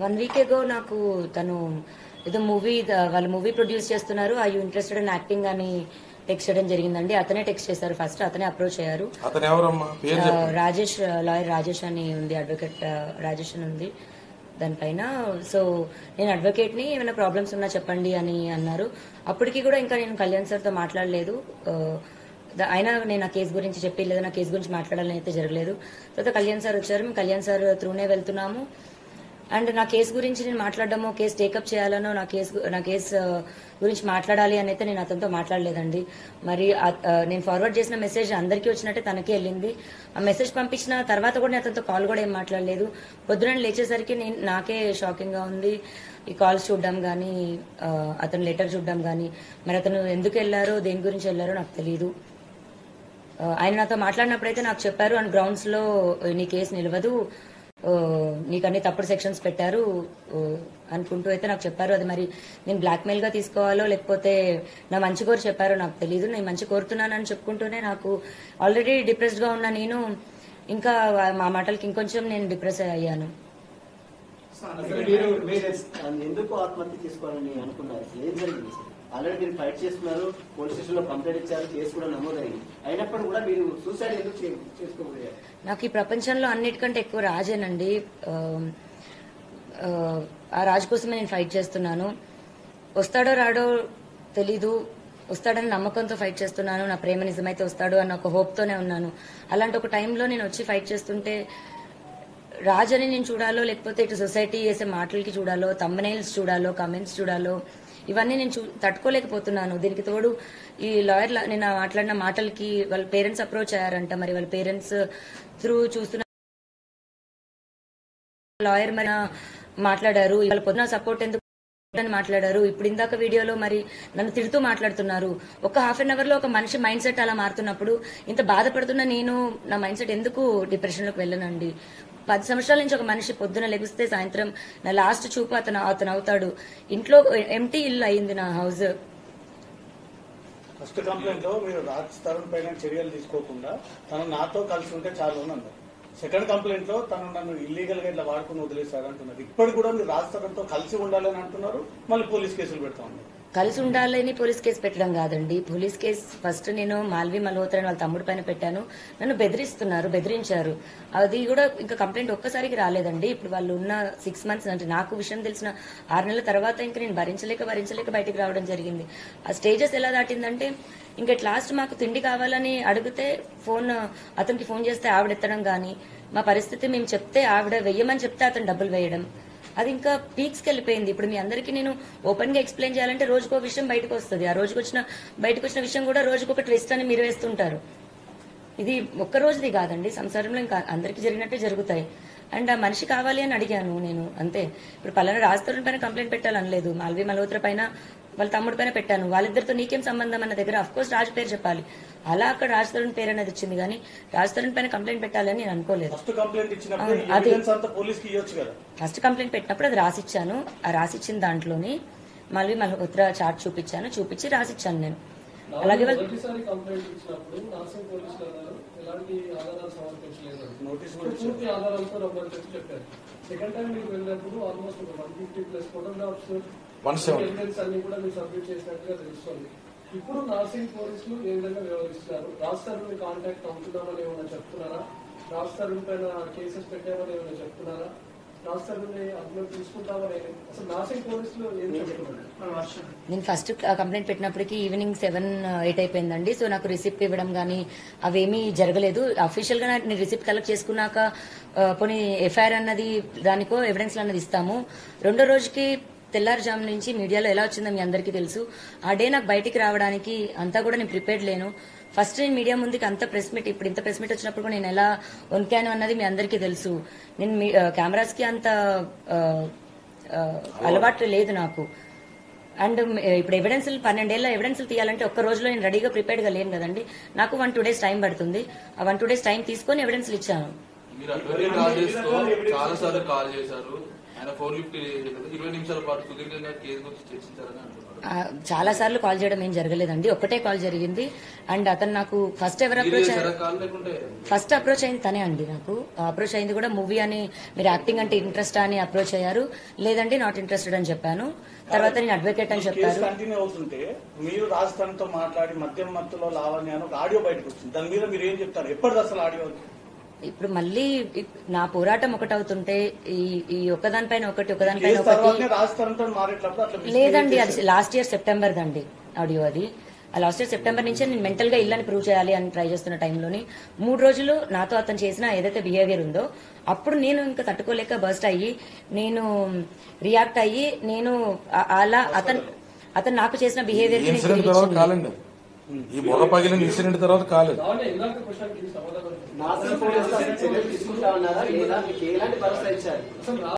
1 week ago నాకు తను ఏదో వాళ్ళు మూవీ ప్రొడ్యూస్ చేస్తున్నారు, I you interested in acting అని టెక్స్ట్ చేయడం జరిగిందండి. అతనే టెక్స్ట్ చేశారు, ఫస్ట్ అతనే అప్రోచ్ అయ్యారు. రాజేష్, లాయర్ రాజేష్ అని ఉంది, అడ్వకేట్ రాజేష్ అని ఉంది దానిపైన. సో నేను అడ్వకేట్ని, ఏమైనా ప్రాబ్లమ్స్ ఉన్నా చెప్పండి అని అన్నారు. అప్పటికి కూడా ఇంకా నేను కళ్యాణ్ సార్తో మాట్లాడలేదు. అయినా నేను ఆ కేసు గురించి చెప్పి లేదా నా కేసు గురించి మాట్లాడాలని అయితే జరగలేదు. తర్వాత కళ్యాణ్ సార్ వచ్చారు, మేము కళ్యాణ్ సార్ త్రూనే వెళ్తున్నాము. అండ్ నా కేసు గురించి నేను మాట్లాడడమో, కేసు టేకప్ చేయాలనో, నా కేసు గురించి మాట్లాడాలి అని అయితే నేను అతనితో మాట్లాడలేదండి. మరి నేను ఫార్వర్డ్ చేసిన మెసేజ్ అందరికీ వచ్చినట్టే తనకే వెళ్ళింది. ఆ మెసేజ్ పంపించిన తర్వాత కూడా నేను అతనితో కాల్ కూడా ఏం మాట్లాడలేదు. పొద్దున లేచేసరికి నాకే షాకింగ్ గా ఉంది. ఈ కాల్స్ చూడడం కానీ, అతను లెటర్ చూడడం కానీ, మరి అతను ఎందుకు వెళ్లారో, దేని గురించి వెళ్లారో నాకు తెలియదు. ఆయన నాతో మాట్లాడినప్పుడైతే నాకు చెప్పారు, అండ్ గ్రౌండ్స్ లో నీ కేసు నిలవదు, నీకు అన్ని తప్పుడు సెక్షన్స్ పెట్టారు అనుకుంటూ అయితే నాకు చెప్పారు. అది మరి నేను బ్లాక్మెయిల్ గా తీసుకోవాలో లేకపోతే నా మంచి కోరి చెప్పారో నాకు తెలియదు. నేను మంచి కోరుతున్నానని చెప్పుకుంటూనే నాకు ఆల్రెడీ డిప్రెస్డ్ గా ఉన్న నేను ఇంకా మా మాటలకి ఇంకొంచెం నేను డిప్రెస్ అయ్యాను. ఎందుకు ఆత్మహత్య తీసుకోవాలని అనుకున్నారు? ఏం జరిగింది? ఆల్రెడీ మీరు ఫైట్ చేస్తున్నారు, పోలీస్ స్టేషన్ లో కంప్లైంట్ ఇచ్చారు, కేసు కూడా నమోదైంది. అయినప్పుడు కూడా మీరు సూసైడ్ ఎందుకు చేసుకోబోయారు? నాకు ఈ ప్రపంచంలో అన్నిటికంటే ఎక్కువ రాజేనండి. ఆ రాజు కోసమే నేను ఫైట్ చేస్తున్నాను. వస్తాడో రాడో తెలీదు, వస్తాడని నమ్మకంతో ఫైట్ చేస్తున్నాను. నా ప్రేమ నిజమైతే వస్తాడు అన్న ఒక హోప్ తోనే ఉన్నాను. అలాంటి ఒక టైంలో నేను వచ్చి ఫైట్ చేస్తుంటే రాజని నేను చూడాలో, లేకపోతే ఇటు సొసైటీ చేసే మాటలకి చూడాలో, థంబ్నెయిల్స్ చూడాలో, కమెంట్స్ చూడాలో, ఇవన్నీ నేను తట్టుకోలేకపోతున్నాను. దీనికి తోడు ఈ లాయర్ నేను మాట్లాడిన మాటలకి వాళ్ళ పేరెంట్స్ అప్రోచ్ అయ్యారంట. మరి వాళ్ళ పేరెంట్స్ త్రూ చూస్తున్న లాయర్ మరి మాట్లాడారు, వాళ్ళ పొద్దున సపోర్ట్ ఎందుకు అని మాట్లాడారు. ఇప్పుడు ఇందాక వీడియోలో మరి నన్ను తిడుతూ మాట్లాడుతున్నారు. ఒక హాఫ్ అన్ అవర్ లో ఒక మనిషి మైండ్ సెట్ అలా మారుతున్నప్పుడు ఇంత బాధపడుతున్న నేను నా మైండ్ సెట్ ఎందుకు డిప్రెషన్ లోకి వెళ్ళనండి? 10 సంవత్సరాల నుంచి ఒక మనిషి పొద్దున లెగిస్తే సాయంత్రం నా లాస్ట్ చూపు అతను అవుతాడు. ఇంట్లో ఎంటీ ఇల్లు అయింది నా హౌస్. ఫస్ట్ కంప్లైంట్ లో మీరు రాజ్ తరుణ్ పైన చర్యలు తీసుకోకుండా తను నాతో కలిసి ఉంటే చాలు అని అన్నారు. సెకండ్ కంప్లైంట్ లో తను నన్ను ఇల్లీగల్ గా ఇట్లా వాడుకుని వదిలేశారు అంటున్నారు. ఇప్పుడు కూడా మీరు రాజ్ తరుణ్ తో కలిసి ఉండాలని అంటున్నారు, మళ్ళీ పోలీస్ కేసులు పెడతా ఉన్నారు. కలిసి ఉండాలని పోలీస్ కేసు పెట్టడం కాదండి. పోలీస్ కేసు ఫస్ట్ నేను మాల్వి మల్హోత్రా వాళ్ళ తమ్ముడి పైన పెట్టాను. నన్ను బెదిరించారు. అది కూడా ఇంకా కంప్లైంట్ ఒక్కసారికి రాలేదండి. ఇప్పుడు వాళ్ళు ఉన్న 6 months అంటే నాకు విషయం తెలిసిన 6 నెలల తర్వాత ఇంకా నేను భరించలేక బయటికి రావడం జరిగింది. ఆ స్టేజెస్ ఎలా దాటిందంటే ఇంకా లాస్ట్ మాకు తిండి కావాలని అడిగితే అతనికి ఫోన్ చేస్తే ఆవిడ ఎత్తడం గానీ, మా పరిస్థితి మేము చెప్తే ఆవిడ వెయ్యమని చెప్తే అతను డబ్బులు వేయడం, అది ఇంకా పీక్స్కి వెళ్ళిపోయింది. ఇప్పుడు మీ అందరికీ నేను ఓపెన్ గా ఎక్స్ప్లెయిన్ చేయాలంటే రోజుకో విషయం బయటకు వస్తుంది. ఆ బయటకు వచ్చిన విషయం కూడా రోజుకొక ట్విస్ట్ అని మీరు వేస్తుంటారు. ఇది ఒక్క రోజుది కాదండి, సంసారంలో ఇంకా అందరికీ జరిగినట్టే జరుగుతాయి. అండ్ ఆ మనిషి కావాలి అని అడిగాను నేను, అంతే. ఇప్పుడు పలానా రాజ్ తరుణ్ పైన కంప్లైంట్ పెట్టాలనలేదు, మాల్వి మల్హోత్రా పైన వాళ్ళ తమ్ముడి పైన పెట్టాను. వాళ్ళిద్దరితో నీకేం సంబంధం అన్న దగ్గర అఫ్కోర్స్ రాజు పేరు చెప్పాలి. అలా అక్కడ రాజ్ తరుణ్ పేరు అనేది వచ్చింది, కానీ రాజ్ తరుణ్ పైన కంప్లైంట్ పెట్టాలని నేను అనుకోలేదు. ఫస్ట్ కంప్లైంట్ పెట్టినప్పుడు అది రాసిచ్చాను. ఆ రాసిచ్చిన దాంట్లోని మాల్వి మల్హోత్రా చార్ట్ చూపించి రాసిచ్చాను నేను. అలాగే సెకండ్ టైం మీకు వెళ్ళినప్పుడు ఆల్మోస్ట్ 150+ ఫోటోగ్రాఫ్స్ అన్ని కూడా మీరు సబ్మిట్ చేసినట్టుగా తెలుస్తుంది. ఇప్పుడు నార్సింగ్ పోలీసులు ఏ విధంగా వ్యవహరిస్తున్నారు? రాజ్ తరుణ్ కాంటాక్ట్ అవుతున్నామని ఏమైనా చెప్తున్నారా? రాజ్ తరుణ్ పైన కేసెస్ పెట్టామని ఏమైనా చెప్తున్నారా? రాజ్ తరుణ్ అందులో తీసుకుంటామని అసలు నార్సింగ్ పోలీసులు ఏం చెప్తున్నారు? నేను ఫస్ట్ కంప్లైంట్ పెట్టినప్పటికీ ఈవినింగ్ 7-8 అయిపోయిందండి. సో నాకు రిసిప్ట్ ఇవ్వడం కానీ అవేమీ జరగలేదు. అఫీషియల్ గా నేను రిసిప్ట్ కలెక్ట్ చేసుకున్నాక కొన్ని ఎఫ్ఐఆర్ అన్నది దానికో ఎవిడెన్స్ అన్నది ఇస్తాము. రెండో రోజుకి తెల్లారుజాము నుంచి మీడియాలో ఎలా వచ్చిందో మీ అందరికీ తెలుసు. ఆ డే నాకు బయటికి రావడానికి అంతా కూడా నేను ప్రిపేర్డ్ లేను. ఫస్ట్ నేను మీడియా ముందుకి అంత ప్రెస్ మీట్, ఇప్పుడు ఇంత ప్రెస్ మీట్ వచ్చినప్పుడు కూడా నేను ఎలా వణికాను అన్నది మీ అందరికీ తెలుసు. నేను కెమెరాస్ కి అంత అలవాటు లేదు నాకు. అండ్ ఇప్పుడు ఎవిడెన్స్లు 12 ఏళ్ల ఎవిడెన్స్లు తీయాలంటే ఒక్క రోజులో నేను రెడీగా ప్రిపేర్డ్ గా లేను కదండి. నాకు 1-2 days టైం పడుతుంది. ఆ 1-2 days టైం తీసుకొని ఎవిడెన్స్లు ఇచ్చాను. ఆయన 20 నిమిషాల పాటు సుదీర్ఘంగా కేసు గురించి చర్చించారని అంటున్నారు. చాలా సార్లు కాల్ చేయడం ఏం జరగలేదండి, ఒకటే కాల్ జరిగింది. అండ్ అతను నాకు ఫస్ట్ ఎవరు అప్రోచ్ ఫస్ట్ అప్రోచ్ అయింది తనే అండి. నాకు అప్రోచ్ అయింది కూడా మూవీ అని, మీరు యాక్టింగ్ అంటే ఇంట్రెస్ట్ అని అప్రోచ్ అయ్యారు. లేదండి నాట్ ఇంట్రెస్టెడ్ అని చెప్పాను. తర్వాత నేను అడ్వకేట్ అని చెప్పారు. కంటిన్యూ అవుతుంటే మీరు రాజస్థాన్తో మాట్లాడి మద్యం మత్తులో లావణ్య అని ఒక ఆడియో బయటకు వచ్చింది. దాని మీద మీరు ఏం చెప్తారు? ఎప్పటిది అసలు ఆడియో? ఇప్పుడు మళ్ళీ నా పోరాటం ఒకటవుతుంటే ఈ ఒకదానిపైన ఒకదానిపైన ఒకటి లేదండి. అది లాస్ట్ ఇయర్ సెప్టెంబర్ దండి ఆడియో. అది లాస్ట్ ఇయర్ సెప్టెంబర్ నుంచే నేను మెంటల్ గా ఇల్లని ప్రూవ్ చేయాలి అని ట్రై చేస్తున్న టైంలోని 3 రోజులు నాతో అతను చేసిన ఏదైతే బిహేవియర్ ఉందో అప్పుడు నేను ఇంకా తట్టుకోలేక బర్స్ట్ అయ్యి నేను రియాక్ట్ అయ్యి నేను అలా అతను నాకు చేసిన బిహేవియర్ ఈ మొగ పగిలిన ఇన్సిడెంట్ తర్వాత కాలేదు. నాసిక్ పోలీసులు చర్యలు తీసుకుంటా ఉన్నారా లేదా? మీకు ఎలాంటి భరోసా ఇచ్చారు?